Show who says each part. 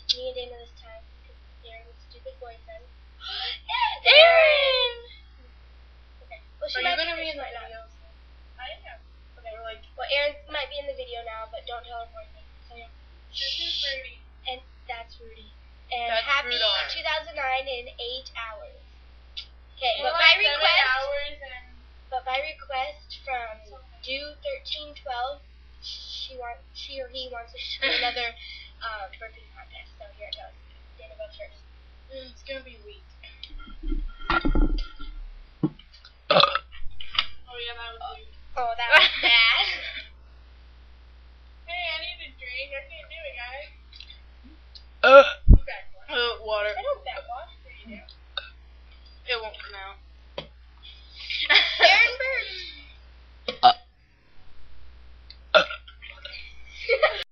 Speaker 1: me and Dana this time because Aaron's stupid boyfriend.
Speaker 2: Erin!
Speaker 1: Okay. Well, she
Speaker 2: Are you
Speaker 1: might
Speaker 2: gonna be in the
Speaker 1: might not.
Speaker 2: video? I am.
Speaker 1: Okay. Well, Erin might be in the video now, but don't tell her boyfriend. So yeah.
Speaker 2: This is Rudy.
Speaker 1: And that's Rudy. And
Speaker 2: That's
Speaker 1: happy
Speaker 2: Rudolph.
Speaker 1: 2009 in 8 hours. Okay,
Speaker 2: More
Speaker 1: but
Speaker 2: like
Speaker 1: by
Speaker 2: 7
Speaker 1: request.
Speaker 2: hours and
Speaker 1: But by request from Do1312, she or he wants us to do another burping contest. So here it goes. Dana goes first.
Speaker 2: it's gonna be weak. Oh yeah, that was weak.
Speaker 1: Oh, that was bad.